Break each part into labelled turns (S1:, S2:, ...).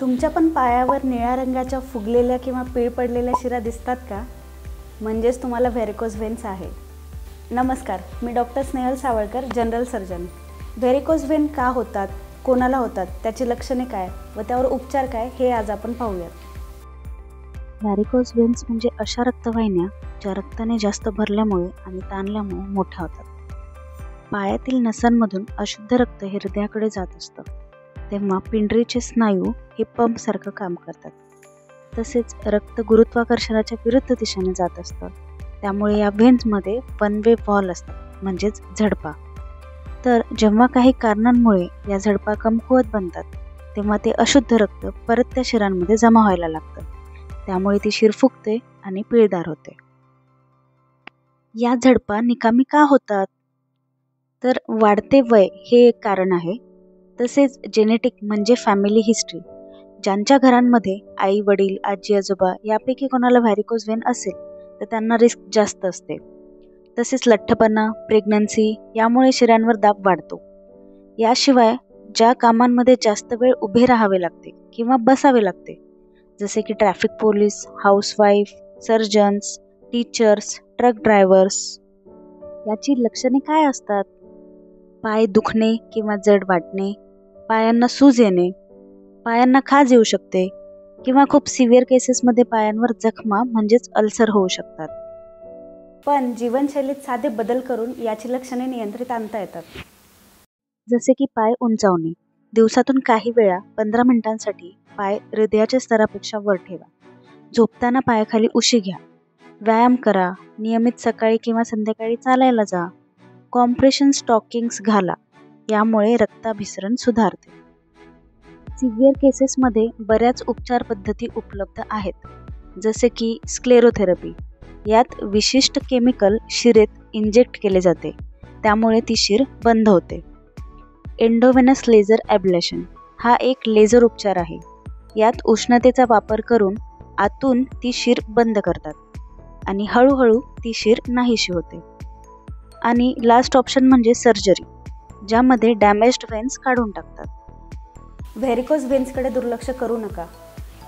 S1: तुमच्या पण पायावर निळ्या रंगाच्या फुगलेल्या किंवा पीळ पडलेल्या शिरा दिसतात का? म्हणजेच तुम्हाला व्हेरिकोज व्हेन्स आहे. नमस्कार, मी doctor Snehal Savalkar, general surgeon. Varicose vein का होतात, कोणाला होतात, त्याची लक्षणे काय व त्यावर उपचार काय हे आज आपण पाहूयात.
S2: व्हेरिकोज व्हेन्स म्हणजे अशा रक्तवाहिन्या ज्या रक्ताने जास्त भरल्यामुळे आणि ताणल्यामुळे मोठ्या होतात. पायातील नसांमधून अशुद्ध रक्त हे हृदयाकडे जात असतं. तेव्हा पिंडरीचे स्नायू हे पंपसारखं काम करतात. तसेच रक्त गुरुत्वाकर्षणाच्या विरुद्ध दिशेने जात असतं. त्यामुळे या व्हेन्समध्ये वन वे वॉल असतात, म्हणजेच झडपा. तर जेव्हा काही कारणांमुळे या झडपा कमकुवत बनतात तेव्हा ते अशुद्ध रक्त परत त्या शिरांमध्ये जमा व्हायला लागतं. त्यामुळे ती शिर फुगते आणि पिळदार होते. या झडपा निकामी का होतात? तर वाढते वय हे एक कारण आहे. तसेच जेनेटिक म्हणजे फॅमिली हिस्ट्री. ज्यांच्या घरांमध्ये आई वडील आजी आजोबा यापैकी कोणाला व्हेरिकोज व्हेन असेल तर त्यांना रिस्क जास्त असते. तसेच लठ्ठपणा, प्रेग्नन्सी यामुळे शिरांवर दाब वाढतो. याशिवाय ज्या कामांमध्ये जास्त वेळ उभे राहावे लागते किंवा बसावे लागते, जसे की traffic police, housewife, surgeons, teachers, truck drivers, याची लक्षणे काय असतात? पाय दुखणे किंवा जड वाटणे, पायांना सूज येणे, पायांना खाज येऊ शकते किंवा खूप सिव्हिअर केसेसमध्ये पायांवर जखमा म्हणजेच अल्सर होऊ शकतात.
S1: पण जीवनशैलीत साधे बदल करून याची लक्षणे नियंत्रित आणता येतात.
S2: जसे की पाय उंचावणे. दिवसातून काही वेळा 15 मिनिटांसाठी पाय हृदयाच्या स्तरापेक्षा वर ठेवा. झोपताना पायाखाली उशी घ्या. व्यायाम करा. नियमित सकाळी किंवा संध्याकाळी चालायला जा. कॉम्प्रेशन स्टॉकिंग्स घाला. यामुळे रक्ताभिसरण सुधारते. सिव्हिअर केसेसमध्ये बऱ्याच उपचार पद्धती उपलब्ध आहेत, जसे की स्क्लेरोथेरपी. यात विशिष्ट केमिकल शिरेत इंजेक्ट केले जाते, त्यामुळे ती शिर बंद होते. एंडोव्हेनस लेझर ॲब्लेशन हा एक लेझर उपचार आहे. यात उष्णतेचा वापर करून आतून ती शिर बंद करतात आणि हळूहळू ती शिर नाहीशी होते. आणि लास्ट ऑप्शन म्हणजे सर्जरी, ज्यामध्ये डॅमेज्ड व्हेन्स काढून टाकतात.
S1: व्हेरिकोज व्हेन्सकडे दुर्लक्ष करू नका.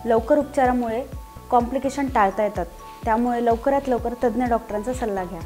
S1: लवकर उपचारामुळे कॉम्प्लिकेशन टाळता येतात. त्यामुळे लवकरात लवकर तज्ज्ञ डॉक्टरांचा सल्ला घ्या.